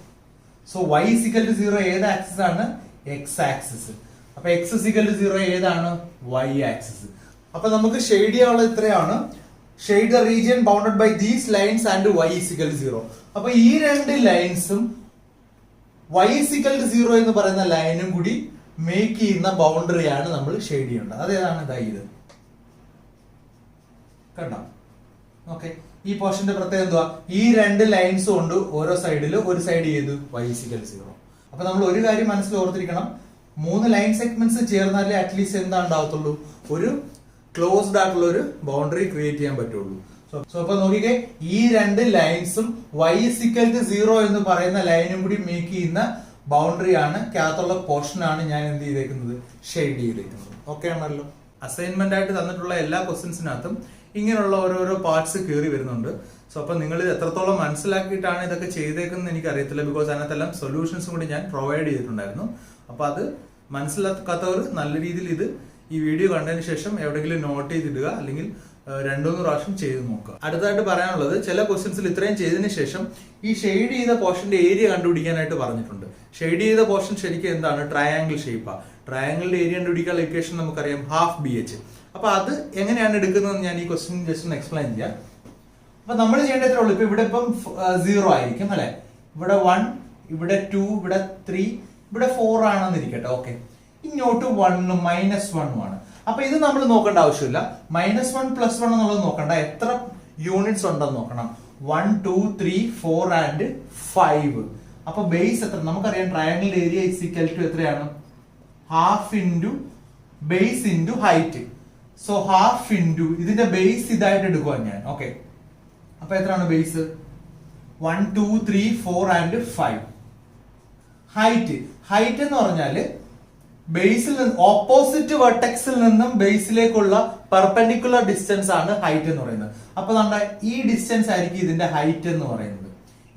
So y is equal to 0 ഏത് axis ആണ്, x axis. അപ്പൊ x is equal to 0 ഏതാണ്, y ആക്സിസ്. അപ്പൊ നമുക്ക് ഷെയ്ഡ് ചെയ്യാനുള്ളത് ഇത്രയാണ്. Shade the region bounded by these lines and y equal 0. അപ്പൊ ഈ രണ്ട് ലൈൻസും y ഈക്വൽ 0 എന്ന് പറയുന്ന ലൈനും കൂടി മേക്ക് ചെയ്യുന്ന ബൗണ്ടറിയാണ് നമ്മൾ ഷെയ്ഡ് ചെയ്യേണ്ടത്. അതേതാണ് ഇതാ ഇത് കണ്ടോ. ഓക്കെ, ഈ പോർഷന്റെ പ്രത്യേകത എന്തുവാ? ഈ രണ്ട് ലൈൻസ് കൊണ്ട് ഓരോ സൈഡിൽ ഒരു സൈഡ് ചെയ്തു y ഈക്വൽ 0. അപ്പൊ നമ്മൾ ഒരു കാര്യം മനസ്സിൽ ഓർത്തിരിക്കണം, 3 ലൈൻ സെഗ്മെന്റ്സ് ചേർന്നാലേ അറ്റ്ലീസ്റ്റ് എന്താ ഉണ്ടാവത്തുള്ളൂ, ഒരു ക്ലോസ്ഡ് ആയിട്ടുള്ള ഒരു ബൗണ്ടറി ക്രിയേറ്റ് ചെയ്യാൻ പറ്റുള്ളൂ. സോ അപ്പൊ നോക്കിക്കേ, ഈ രണ്ട് ലൈൻസും y ഈക്വൽ 0 എന്ന് പറയുന്ന ലൈനും കൂടി മേക്ക് ചെയ്യുന്ന ബൗണ്ടറി ആണ്, അകത്തുള്ള പോർഷൻ ആണ് ഞാൻ എന്ത് ചെയ്തേക്കുന്നത്, ഷെയ്ഡ് ചെയ്തേക്കുന്നത്. ഓക്കെ ആണല്ലോ. അസൈൻമെന്റ് ആയിട്ട് തന്നിട്ടുള്ള എല്ലാ ക്വസ്റ്റ്യൻസിനകത്തും ഇങ്ങനെയുള്ള ഓരോരോ പാർട്സ് കയറി വരുന്നുണ്ട്. സോ അപ്പൊ നിങ്ങൾ ഇത് എത്രത്തോളം മനസ്സിലാക്കിയിട്ടാണ് ഇതൊക്കെ ചെയ്തേക്കുന്നത് എനിക്ക് അറിയത്തില്ല, ബിക്കോസ് അതിനകത്തെല്ലാം സൊല്യൂഷൻസും കൂടി ഞാൻ പ്രൊവൈഡ് ചെയ്തിട്ടുണ്ടായിരുന്നു. അപ്പൊ അത് മനസ്സിലാക്കാത്തവർ നല്ല രീതിയിൽ ഇത് ഈ വീഡിയോ കണ്ടതിന് ശേഷം എവിടെയെങ്കിലും നോട്ട് ചെയ്തിടുക, അല്ലെങ്കിൽ 2-3 പ്രാവശ്യം ചെയ്ത് നോക്കുക. അടുത്തായിട്ട് പറയാനുള്ളത്, ചില ക്വസ്റ്റ്യൻസിൽ ഇത്രയും ചെയ്തതിന് ശേഷം ഈ ഷെയ്ഡ് ചെയ്ത പോർഷന്റെ ഏരിയ കണ്ടുപിടിക്കാനായിട്ട് പറഞ്ഞിട്ടുണ്ട്. ഷെയ്ഡ് ചെയ്ത പോർഷൻ ശരിക്കും എന്താണ്, ട്രയാങ്കിൾ ഷേപ്പാ. ട്രയാങ്കിളിന്റെ ഏരിയ കണ്ടുപിടിക്കാനുള്ള ഇക്വേഷൻ നമുക്കറിയാം, ½ BH. അപ്പൊ അത് എങ്ങനെയാണ് എടുക്കുന്നതെന്ന് ഞാൻ ഈ ക്വസ്റ്റ്യൻ ജസ്റ്റ് ഒന്ന് എക്സ്പ്ലെയിൻ ചെയ്യാം. അപ്പൊ നമ്മൾ ചെയ്യേണ്ടത്രേ ഉള്ളൂ. ഇപ്പൊ ഇവിടെ ഇപ്പം 0 ആയിരിക്കും അല്ലെ, ഇവിടെ 1, ഇവിടെ 2, ഇവിടെ 3, ഇവിടെ 4 ആണെന്നിരിക്കട്ടെ. ഓക്കെ, ഇങ്ങോട്ട് 1 -1 ആണ്. അപ്പൊ ഇത് നമ്മൾ നോക്കേണ്ട ആവശ്യമില്ല. -1 + 1 എന്നുള്ളത് നോക്കണ്ട, എത്ര യൂണിറ്റ്സ് ഉണ്ടെന്ന് നോക്കണം. 1, 2, 3, 4 ആൻഡ് 5. അപ്പൊ ബേസ് എത്ര നമുക്കറിയാം, ട്രയാങ്കിൾ ഏരിയ ഈക്വൽ ടു എത്രയാണ്, ½ into base into height. So ½ into ഇതിന്റെ ബേസ് ഇതായിട്ട് എടുക്കുക ഞാൻ. ഓക്കെ, അപ്പൊ എത്രയാണ് ബേസ്, 1, 2, 3, 4 ആൻഡ് 5. ഹൈറ്റ് എന്ന് പറഞ്ഞാല് ബേസിൽ നിന്ന് ഓപ്പോസിറ്റ് വെർട്ടെക്സിൽ നിന്നും ബേസിലേക്കുള്ള പെർപെൻഡിക്കുലർ ഡിസ്റ്റൻസ് ആണ് ഹൈറ്റ് എന്ന് പറയുന്നത്. അപ്പൊ നമ്മുടെ ഈ ഡിസ്റ്റൻസ് ആയിരിക്കും ഇതിന്റെ ഹൈറ്റ് എന്ന് പറയുന്നത്.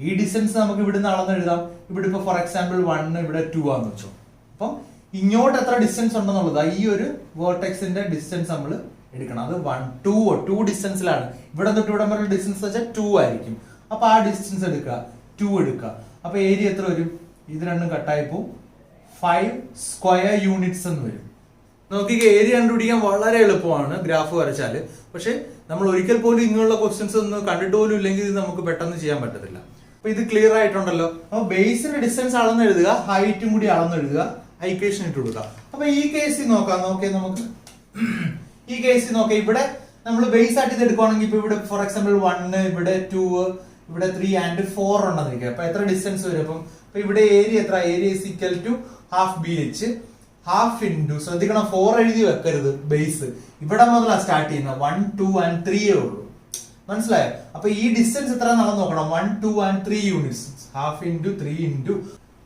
ഈ ഡിസ്റ്റൻസ് നമുക്ക് ഇവിടുന്ന് അളന്ന് എഴുതാം. ഇവിടെ ഇപ്പൊ ഫോർ എക്സാമ്പിൾ 1, ഇവിടെ 2 ആന്ന് വെച്ചോ. അപ്പം ഇങ്ങോട്ട് എത്ര ഡിസ്റ്റൻസ് ഉണ്ടെന്നുള്ളത് ഈ ഒരു വേർട്ടെക്സിന്റെ ഡിസ്റ്റൻസ് നമ്മൾ എടുക്കണം. അത് 1, 2 ഡിസ്റ്റൻസിലാണ്. ഇവിടെ തൊട്ട് ഇവിടെ വരെ ഡിസ്റ്റൻസ് വെച്ചാൽ 2 ആയിരിക്കും. അപ്പൊ ആ ഡിസ്റ്റൻസ് എടുക്കുക, 2 എടുക്കുക. അപ്പൊ ഏരിയ എത്ര വരും, ഇത് രണ്ടും കട്ടായി പോവും, 5 സ്ക്വയർ യൂണിറ്റ്സ് എന്ന് വരും. നോക്കിക്കേ, ഏരിയ കണ്ടുപിടിക്കാൻ വളരെ എളുപ്പമാണ് ഗ്രാഫ് വരച്ചാല്. പക്ഷെ നമ്മൾ ഒരിക്കൽ പോലും ഇങ്ങനെയുള്ള ക്വസ്റ്റ്യൻസ് ഒന്നും കണ്ടിട്ട് പോലും ഇല്ലെങ്കിൽ ഇത് നമുക്ക് പെട്ടെന്ന് ചെയ്യാൻ പറ്റത്തില്ല. അപ്പൊ ഇത് ക്ലിയർ ആയിട്ടുണ്ടല്ലോ. അപ്പൊ ബേസിന്റെ ഡിസ്റ്റൻസ് അളന്ന് എഴുതുക, ഹൈറ്റും കൂടി അളന്ന് എഴുതുക, ഇക്വേഷൻ ഇട്ട് കൊടുക്കുക. അപ്പൊ ഈ കേസിൽ നോക്കാം. നോക്കിയേ, നമുക്ക് ഈ കേസിൽ നോക്കാം. ഇവിടെ നമ്മൾ ബേസ് ആയിട്ട് ഇത് എടുക്കുവാണെങ്കിൽ ഇപ്പൊ ഇവിടെ ഫോർ എക്സാമ്പിൾ 1, ഇവിടെ 2, ഇവിടെ 3 ആൻഡ് 4 ഉണ്ടെന്നിരിക്കുക. അപ്പൊ എത്ര ഡിസ്റ്റൻസ് വരും? അപ്പൊ ഇവിടെ ഏരിയ എത്ര, area equal to ½ BH, ½ into, ശ്രദ്ധിക്കണം 4 എഴുതി വെക്കരുത്, ബേസ് ഇവിടെ മുതലാണ് സ്റ്റാർട്ട് ചെയ്യുന്നത്. 1, 2 ആൻഡ് 3 ഉള്ളൂ, മനസ്സിലായോ? അപ്പൊ ഈ ഡിസ്റ്റൻസ് എത്ര നടന്നു നോക്കണം, 1, 2 and 3 units, ½ into 3 into.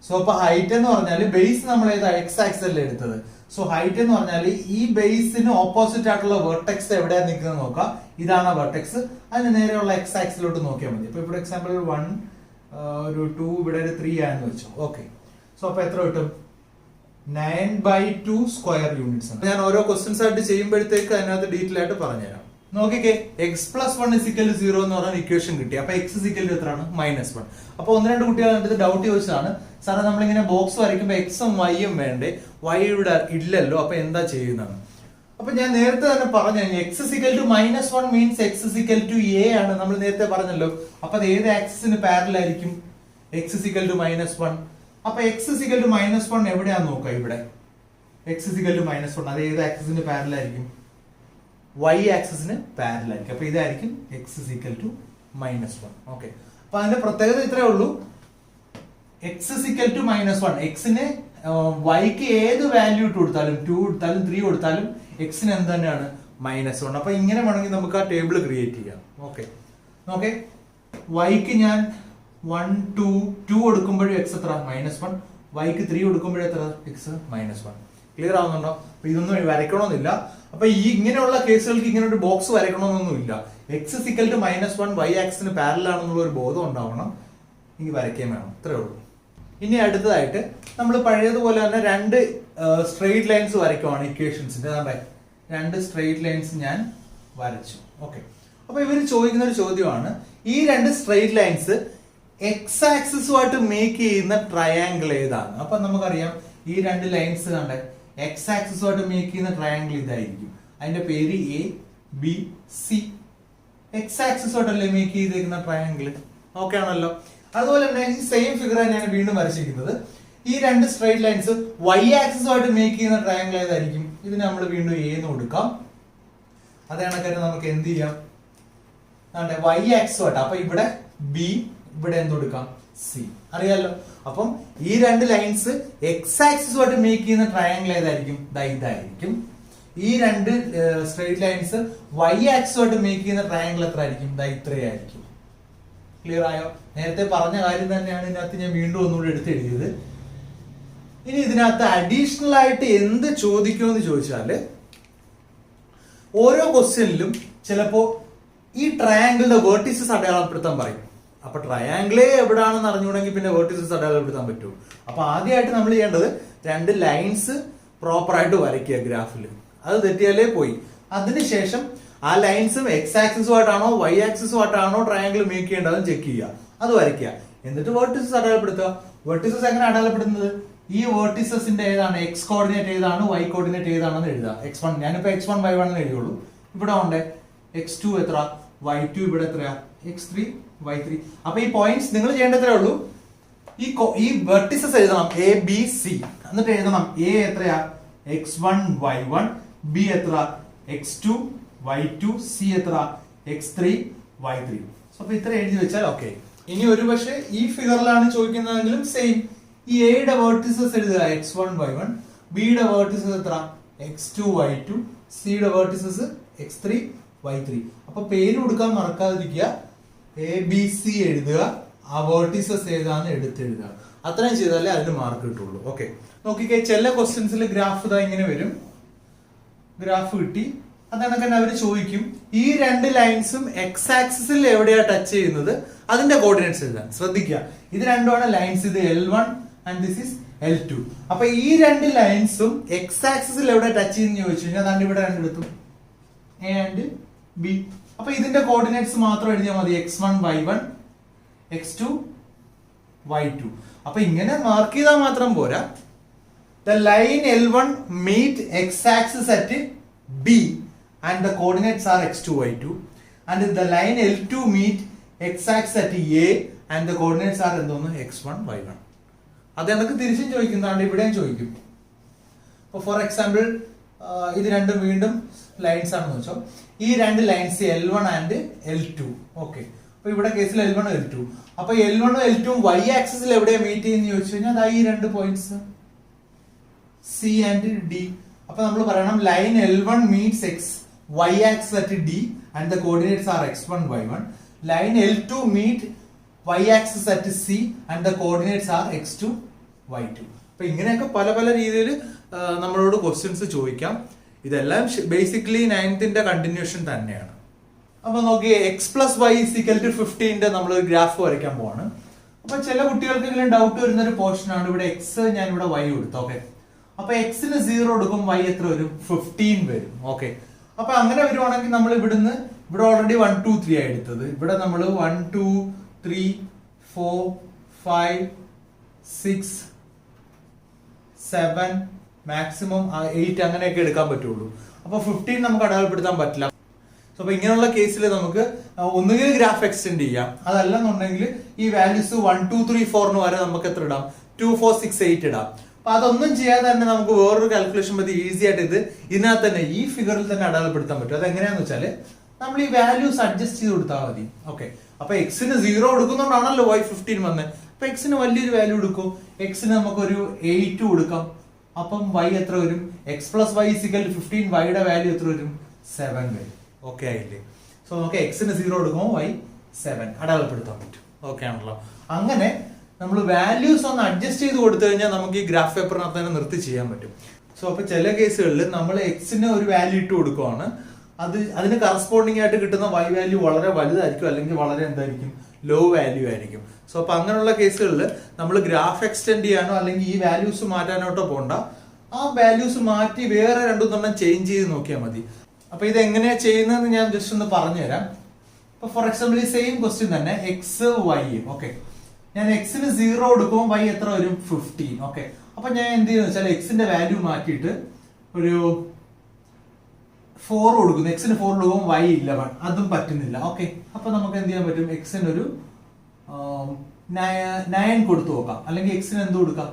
So അപ്പൊ ഹൈറ്റ് എന്ന് പറഞ്ഞാൽ ബേസ് നമ്മൾ ഏതാ എക്സ് ആക്സിലല്ലേ എടുത്തത്. സോ ഹൈറ്റ് എന്ന് പറഞ്ഞാൽ ഈ ബേസിന് ഓപ്പോസിറ്റ് ആയിട്ടുള്ള വെർട്ടെക്സ് എവിടെയാ നിൽക്കുന്നത് നോക്കാം. ഇതാണ് വെർട്ടെക്സ്, അതിന് നേരെയുള്ള എക്സ് ആക്സിലോട്ട് നോക്കിയാൽ മതി. ഇപ്പൊ ഇവിടെ എക്സാമ്പിൾ 1, ഒരു 2, ഇവിടെ ഒരു 3 ആണെന്ന് വെച്ചോ. ഓക്കെ, സോ അപ്പൊ എത്ര കിട്ടും, 9/2 സ്ക്വയർ യൂണിറ്റ്സ് ആണ്. ഞാൻ ഓരോ ക്വസ്റ്റ്യൻസ് ആയിട്ട് ചെയ്യുമ്പോഴത്തേക്ക് അതിനകത്ത് ഡീറ്റെയിൽ ആയിട്ട് പറഞ്ഞുതരാം. നോക്കിക്കേ, x+1 = 0 എന്ന് പറഞ്ഞ ഇക്വേഷൻ കിട്ടി. അപ്പൊ x = എത്രയാണ്, -1. അപ്പൊ 1-2 കുട്ടികൾ കണ്ടത് ഡൗട്ട് ചോദിച്ചതാണ്, സാറേ നമ്മളിങ്ങനെ ബോക്സ് വരയ്ക്കുമ്പോ എക്സും വൈയും വേണ്ടേ, y ഇവിടെ ഇല്ലല്ലോ, അപ്പൊ എന്താ ചെയ്യുന്നത്? അപ്പൊ ഞാൻ നേരത്തെ തന്നെ പറഞ്ഞു, x = -1 മീൻസ് x = a ആണ്. നമ്മൾ നേരത്തെ പറഞ്ഞല്ലോ. അപ്പൊ അത് ഏത് ആക്സിസിന് പാരലൽ ആയിരിക്കും, x = -1. അപ്പൊ x = -1 എവിടെയാന്ന് നോക്കാം. ഇവിടെ x = -1 അത് ഏത് ആക്സിസിന് പാരലൽ ആയിരിക്കും, y ആക്സിസിന് പാരലൽ ആയിരിക്കും. അപ്പൊ ഇതായിരിക്കും x = -1. ഓക്കെ, അപ്പൊ അതിന്റെ പ്രത്യേകത ഇത്രേ ഉള്ളൂ, x = -1. എക്സിന് yക്ക് ഏത് വാല്യൂ ഇട്ട് കൊടുത്താലും 2 കൊടുത്താലും 3 കൊടുത്താലും എക്സിന് എന്ത് തന്നെയാണ്, -1. അപ്പൊ ഇങ്ങനെ വേണമെങ്കിൽ നമുക്ക് ആ ടേബിൾ ക്രിയേറ്റ് ചെയ്യാം. ഓക്കെ, ഓക്കെ, yക്ക് ഞാൻ 1, 2 കൊടുക്കുമ്പോഴും x എത്ര, -1. yക്ക് 3 കൊടുക്കുമ്പോഴും എത്ര, x -1. ക്ലിയർ ആവുന്നുണ്ടോ? അപ്പൊ ഇതൊന്നും വരയ്ക്കണമെന്നില്ല. അപ്പൊ ഈ ഇങ്ങനെയുള്ള കേസുകൾക്ക് ഇങ്ങനെ ഒരു ബോക്സ് വരയ്ക്കണമെന്നൊന്നുമില്ല. x = -1 y ആക്സിന് പാരലൽ ആണെന്നുള്ള ഒരു ബോധം ഉണ്ടാവണം, ഇനി വരയ്ക്കുകയും വേണം, ഇത്രേ ഉള്ളൂ. ഇനി അടുത്തതായിട്ട് നമ്മൾ പഴയതുപോലെ തന്നെ 2 സ്ട്രെയിറ്റ് ലൈൻസ് വരയ്ക്കുവാണ് ഇക്വേഷൻസിന്റെ. 2 സ്ട്രെയിറ്റ് ലൈൻസ് ഞാൻ വരച്ചു. ഓക്കെ, അപ്പൊ ഇവര് ചോദിക്കുന്ന ഒരു ചോദ്യമാണ്, ഈ 2 സ്ട്രെയിറ്റ് ലൈൻസ് എക്സ് ആക്സിസുമായിട്ട് മേക്ക് ചെയ്യുന്ന ട്രയാങ്കിൾ ഏതാണ്? അപ്പൊ നമുക്കറിയാം ഈ 2 ലൈൻസ് കണ്ടേ, എക്സ് ആക്സിസുമായിട്ട് മേക്ക് ചെയ്യുന്ന ട്രയാങ്കിൾ ഇതായിരിക്കും. അതിന്റെ പേര് A, B, C. എക്സ് ആക്സിസോട്ടല്ലേ മേക്ക് ചെയ്തേക്കുന്ന ട്രയാങ്കിൾ. ഓക്കെ ആണല്ലോ. അതുപോലെ തന്നെ ഈ സെയിം ഫിഗർ ഞാൻ വീണ്ടും വരച്ചിരിക്കുന്നത്. ഈ രണ്ട് സ്ട്രൈറ്റ് ലൈൻസ് വൈ ആക്സിസുമായിട്ട് മേക്ക് ചെയ്യുന്ന ട്രയാങ്കിൾ ഏതായിരിക്കും? ഇതിന് നമ്മൾ വീണ്ടും എ എന്ന് കൊടുക്കാം. അതേ കണക്കായിട്ട് നമുക്ക് എന്ത് ചെയ്യാം? വൈ ആക്സുമായിട്ട്, അപ്പൊ ഇവിടെ ബി, ഇവിടെ എന്ത് കൊടുക്കാം? സി. അറിയാലോ. അപ്പം ഈ രണ്ട് ലൈൻസ് എക്സ് ആക്സിസുമായിട്ട് മേക്ക് ചെയ്യുന്ന ട്രയാങ്കിൾ ഏതായിരിക്കും? ഇതായിരിക്കും. ഈ രണ്ട് സ്ട്രൈറ്റ് ലൈൻസ് വൈ ആക്സുമായിട്ട് മേക്ക് ചെയ്യുന്ന ട്രയാങ്കിൾ എത്ര ആയിരിക്കും? ഇത്രയായിരിക്കും. ക്ലിയർ ആയോ? നേരത്തെ പറഞ്ഞ കാര്യം തന്നെയാണ് ഇതിനകത്ത് ഞാൻ വീണ്ടും ഒന്നുകൂടി എടുത്ത് എഴുതിയത്. ഇനി ഇതിനകത്ത് അഡീഷണൽ ആയിട്ട് എന്ത് ചോദിക്കുമെന്ന് ചോദിച്ചാല്, ഓരോ ക്വസ്റ്റ്യനിലും ചിലപ്പോ ഈ ട്രയാങ്കിളിന്റെ വേർട്ടിസസ് അടയാളപ്പെടുത്താൻ പറയും. അപ്പൊ ട്രയാങ്കിളെ എവിടാണെന്ന് അറിഞ്ഞുകൂടെങ്കിൽ പിന്നെ വേർട്ടിസസ് അടയാളപ്പെടുത്താൻ പറ്റുമോ? അപ്പൊ ആദ്യമായിട്ട് നമ്മൾ ചെയ്യേണ്ടത് രണ്ട് ലൈൻസ് പ്രോപ്പർ ആയിട്ട് വരയ്ക്കുക ഗ്രാഫിൽ. അത് തെറ്റിയാലേ പോയി. അതിനുശേഷം ആ ലൈൻസും എക്സ് ആക്സിസുമായിട്ടാണോ വൈ ആക്സിസുമായിട്ടാണോ ട്രയാങ്കിൾ മേക്ക് ചെയ്യേണ്ടതെന്ന് ചെക്ക് ചെയ്യുക. അത് വരയ്ക്കുക. എന്നിട്ട് വേർട്ടിസസ് അടയാളപ്പെടുത്തുക. വേർട്ടിസസ് എങ്ങനെ അടയാളപ്പെടുത്തുന്നത്? ഈ വേർട്ടിസസിന്റെ ഏതാണ് എക്സ് കോർഡിനേറ്റ്, ഏതാണ് വൈ കോർഡിനേറ്റ് ഏതാണെന്ന് എഴുതുക. x1, ഞാനിപ്പോ x1 y1 എന്ന് എഴുതിയുള്ളൂ. ഇവിടെ ഉണ്ട് x2 എത്ര, y2 ഇവിടെ എത്രയാ, x3 y3. അപ്പൊ ഈ പോയിന്റ്സ് നിങ്ങൾ ചെയ്യേണ്ടത്രേ ഉള്ളൂ. ഈ വെർട്ടിസസ് എഴുതണം എ ബി സി. എന്നിട്ട് എഴുതണം എ എത്രയാ, x1 y1, ബി എത്ര x2 y2, സി എത്ര x3 y3. അപ്പൊ ഇത്ര എഴുതി വെച്ചാൽ ഓക്കെ. ഇനി ഒരു പക്ഷേ ഈ ഫിഗറിലാണ് ചോദിക്കുന്നതെങ്കിലും സെയിം ഈ എയുടെ വേർട്ടിസസ് എഴുതുക x1 y1, ബിയുടെ വേർട്ടിസസ് എത്ര x2 y2, സിയുടെ വേർട്ടിസസ് x3 y3. അപ്പൊ പേര് കൊടുക്കാൻ മറക്കാതിരിക്കുക. എ ബി സി എഴുതുക, ആ വേർട്ടിസസ് ഏതാന്ന് എടുത്തെഴുതുക. അത്രയും ചെയ്താലേ അതിന് മാർക്ക് കിട്ടുള്ളൂ. ഓക്കെ, നോക്കിക്കേ, ചില ക്വസ്റ്റ്യൻസിൽ ഗ്രാഫ് ഇതാ ഇങ്ങനെ വരും. ഗ്രാഫ് കിട്ടി. അതാണ് അവർ ചോദിക്കും ഈ രണ്ട് ലൈൻസും എക്സ് ആക്സിസിൽ എവിടെയാ ടച്ച് ചെയ്യുന്നത് അതിന്റെ കോർഡിനേറ്റ്സ് എഴുതാൻ ശ്രദ്ധിക്കുക. ഇത് രണ്ടുമാണ് ലൈൻസ്. ഇത് L1 and this is L2. അപ്പൊ ഈ രണ്ട് ലൈൻസും എക്സ് ആക്സിസിൽ എവിടെ ടച്ച് ചെയ്യുന്ന ചോദിച്ചു കഴിഞ്ഞാൽ അതാണ് ഇവിടെ രണ്ടിടത്തും എ ആൻഡ് ബി. അപ്പൊ ഇതിന്റെ കോർഡിനേറ്റ്സ് മാത്രം എഴുതിയാൽ മതി. x1 y1, x2 y2. അപ്പൊ ഇങ്ങനെ മാർക്ക് ചെയ്താൽ മാത്രം പോരാ. The line L1 meet x-axis at B and the coordinates are x2 y2, and the line L2 meet x-axis at A and the coordinates are എന്തോന്ന് x1 y1. അത് നമുക്ക് തിരിച്ചും ചോദിക്കുന്നതാണ്, ഇവിടെയും ചോദിക്കും. ഇപ്പൊ ഫോർ എക്സാമ്പിൾ ഇത് രണ്ടും വീണ്ടും ലൈൻസ് ആണെന്ന് വെച്ചോ. ഈ രണ്ട് lines L1 and L2. Okay, അപ്പൊ ഇവിടെ കേസിൽ L1 L2. അപ്പൊ L1 L2 y ആക്സിസിൽ എവിടെയാ മീറ്റ് ചെയ്യുന്ന ചോദിച്ചു കഴിഞ്ഞാൽ അതാ ഈ രണ്ട് പോയിന്റ്സ് C ആൻഡ് D. അപ്പൊ നമ്മൾ പറയണം line L1 meets y axis at D and the coordinates are x1 y1. Line L2 meet y axis at C and the coordinates are x2 y2. അപ്പൊ ഇങ്ങനെയൊക്കെ പല പല രീതിയിൽ നമ്മളോട് ക്വസ്റ്റ്യൻസ് ചോദിക്കാം. ഇതെല്ലാം ബേസിക്കലി 9th കണ്ടിന്യൂഷൻ തന്നെയാണ്. അപ്പൊ നോക്കി x+y = 15 നമ്മൾ ഒരു ഗ്രാഫ് വരയ്ക്കാൻ പോവാണ്. അപ്പൊ ചില കുട്ടികൾക്കെങ്കിലും ഡൗട്ട് വരുന്ന ഒരു പോർഷൻ ആണ്. ഇവിടെ x ഞാൻ ഇവിടെ y കൊടുത്തു. ഓക്കെ, അപ്പൊ എക്സിന് 0 കൊടുക്കും, y എത്ര വരും? 15 വരും. ഓക്കെ, അപ്പൊ അങ്ങനെ വരുവാണെങ്കിൽ നമ്മൾ ഇവിടെ ഓൾറെഡി 1 2 3 ആയി എടുത്തത്. ഇവിടെ നമ്മൾ 1 2 3 4 5 6 7 മാക്സിമം 8 അങ്ങനെയൊക്കെ എടുക്കാൻ പറ്റുള്ളൂ. അപ്പൊ 15 നമുക്ക് അടയാളപ്പെടുത്താൻ പറ്റില്ല. അപ്പൊ ഇങ്ങനെയുള്ള കേസിൽ നമുക്ക് ഒന്നുകിൽ ഗ്രാഫ് എക്സ്റ്റെൻഡ് ചെയ്യാം, അതല്ലെന്നുണ്ടെങ്കിൽ ഈ വാല്യൂസ് 1 2 3 4 വരെ നമുക്ക് എത്ര ഇടാം? 2 4 6 8 ഇടാം. അപ്പൊ അതൊന്നും ചെയ്യാതെ തന്നെ നമുക്ക് വേറൊരു കാൽക്കുലേഷൻ മതി. ഈസി ആയിട്ട് ഇതിനകത്ത് തന്നെ ഈ ഫിഗറിൽ തന്നെ അടയാളപ്പെടുത്താൻ പറ്റും. അത് എങ്ങനെയാന്ന് വെച്ചാല് നമ്മൾ ഈ വാല്യൂസ് അഡ്ജസ്റ്റ് ചെയ്ത് കൊടുത്താൽ മതി. ഓക്കെ, അപ്പൊ എക്സിന് 0 കൊടുക്കുന്നോണ്ടാണല്ലോ y 15 വന്നത്. അപ്പൊ എക്സിന് വലിയൊരു വാല്യൂ എടുക്കും. എക്സിന് നമുക്കൊരു 8 കൊടുക്കാം. അപ്പം y എത്ര വരും? x+y = 15. വൈയുടെ വാല്യൂ എത്ര വരും? 7 വരും. ഓക്കെ ആയില്ലേ? സോ നമുക്ക് എക്സിന് 0 കൊടുക്കുമ്പോൾ y 7 അടയാളപ്പെടുത്താൻ പറ്റും. ഓക്കെ ആണല്ലോ? അങ്ങനെ നമ്മൾ വാല്യൂസ് ഒന്ന് അഡ്ജസ്റ്റ് ചെയ്ത് കൊടുത്തു കഴിഞ്ഞാൽ നമുക്ക് ഈ ഗ്രാഫ് പേപ്പറിനകത്ത് തന്നെ നിർത്തി ചെയ്യാൻ പറ്റും. സോ അപ്പൊ ചില കേസുകളിൽ നമ്മൾ എക്സിന് ഒരു വാല്യൂ ഇട്ട് കൊടുക്കുവാണ്. അതിന് കറസ്പോണ്ടിങ് ആയിട്ട് കിട്ടുന്ന y വാല്യൂ വളരെ വലുതായിരിക്കും, അല്ലെങ്കിൽ വളരെ എന്തായിരിക്കും? ലോ വാല്യൂ ആയിരിക്കും. സോ അപ്പൊ അങ്ങനെയുള്ള കേസുകളിൽ നമ്മൾ ഗ്രാഫ് എക്സ്റ്റെൻഡ് ചെയ്യാനോ അല്ലെങ്കിൽ ഈ വാല്യൂസ് മാറ്റാനോട്ടോ പോണ്ട. ആ വാല്യൂസ് മാറ്റി വേറെ 2-3 ചേഞ്ച് ചെയ്ത് നോക്കിയാൽ മതി. അപ്പൊ ഇത് എങ്ങനെയാ ചെയ്യുന്നതെന്ന് ഞാൻ ജസ്റ്റ് ഒന്ന് പറഞ്ഞുതരാം. ഇപ്പൊ ഫോർ എക്സാമ്പിൾ ഈ സെയിം ക്വസ്റ്റ്യൻ തന്നെ x y. ഓക്കെ, ഞാൻ എക്സിന് 0 കൊടുക്കുമ്പോൾ y എത്ര വരും? 15. ഓക്കെ, അപ്പൊ ഞാൻ എന്ത് ചെയ്യുന്ന വെച്ചാൽ എക്സിന്റെ വാല്യൂ മാറ്റിയിട്ട് ഒരു 4 കൊടുക്കുന്നു, എക്സിന് 4 കൊടുക്കുമ്പോൾ y 11, അതും പറ്റുന്നില്ല. ഓക്കെ, അപ്പൊ നമുക്ക് എന്ത് ചെയ്യാൻ പറ്റും, എക്സിന് ഒരു 9 കൊടുത്തു നോക്കാം. അല്ലെങ്കിൽ എക്സിന് എന്ത് കൊടുക്കാം,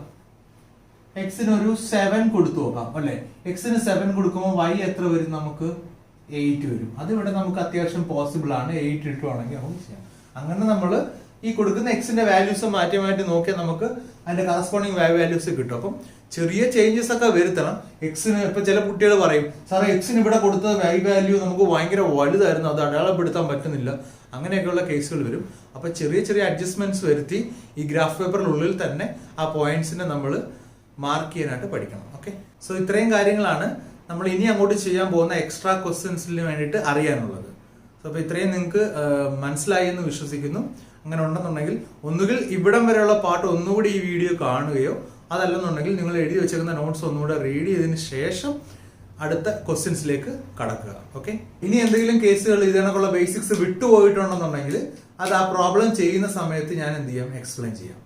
എക്സിന് ഒരു 7 കൊടുത്തു നോക്കാം അല്ലെ. എക്സിന് 7 കൊടുക്കുമ്പോൾ y എത്ര വരും, നമുക്ക് 8 വരും. അത് ഇവിടെ നമുക്ക് അത്യാവശ്യം പോസിബിൾ ആണ്, 8 ഇട്ടുവാണെങ്കിൽ നമുക്ക് ചെയ്യാം. അങ്ങനെ നമ്മൾ ഈ കൊടുക്കുന്ന എക്സിന്റെ വാല്യൂസ് മാറ്റി മാറ്റി നോക്കിയാൽ നമുക്ക് അതിന്റെ കറസ്പോണ്ടിങ് വാല്യൂസ് കിട്ടും. അപ്പം ചെറിയ ചേഞ്ചസ് ഒക്കെ വരുത്തണം. എക്സിന് ഇപ്പൊ ചില കുട്ടികൾ പറയും, സാറേ എക്സിന് ഇവിടെ കൊടുത്ത വാല്യൂ നമുക്ക് ഭയങ്കര വലുതായിരുന്നു, അത് അടയാളപ്പെടുത്താൻ പറ്റുന്നില്ല. അങ്ങനെയൊക്കെയുള്ള കേസുകൾ വരും. അപ്പൊ ചെറിയ ചെറിയ അഡ്ജസ്റ്റ്മെന്റ്സ് വരുത്തി ഈ ഗ്രാഫ് പേപ്പറിനുള്ളിൽ തന്നെ ആ പോയിന്റ്സിനെ നമ്മൾ മാർക്ക് ചെയ്യാനായിട്ട് പഠിക്കണം. ഓക്കെ, സോ ഇത്രയും കാര്യങ്ങളാണ് നമ്മൾ ഇനി അങ്ങോട്ട് ചെയ്യാൻ പോകുന്ന എക്സ്ട്രാ ക്വസ്റ്റ്യൻസിന് വേണ്ടിയിട്ട് അറിയാനുള്ളത്. സോ അപ്പൊ ഇത്രയും നിങ്ങൾക്ക് മനസ്സിലായി എന്ന് വിശ്വസിക്കുന്നു. അങ്ങനെ ഉണ്ടെന്നുണ്ടെങ്കിൽ ഒന്നുകിൽ ഇവിടം വരെയുള്ള പാർട്ട് ഒന്നുകൂടി ഈ വീഡിയോ കാണുകയോ അതല്ലെന്നുണ്ടെങ്കിൽ നിങ്ങൾ എഴുതി വെച്ചിരുന്ന നോട്ട്സ് ഒന്നുകൂടെ റീഡ് ചെയ്തതിന് ശേഷം അടുത്ത ക്വസ്റ്റ്യൻസിലേക്ക് കടക്കുക. ഓക്കെ, ഇനി എന്തെങ്കിലും കേസുകൾ ഇതിനൊക്കെയുള്ള ബേസിക്സ് വിട്ടുപോയിട്ടുണ്ടെന്നുണ്ടെങ്കിൽ അത് ആ പ്രോബ്ലം ചെയ്യുന്ന സമയത്ത് ഞാൻ എന്ത് ചെയ്യാം, എക്സ്പ്ലെയിൻ ചെയ്യാം.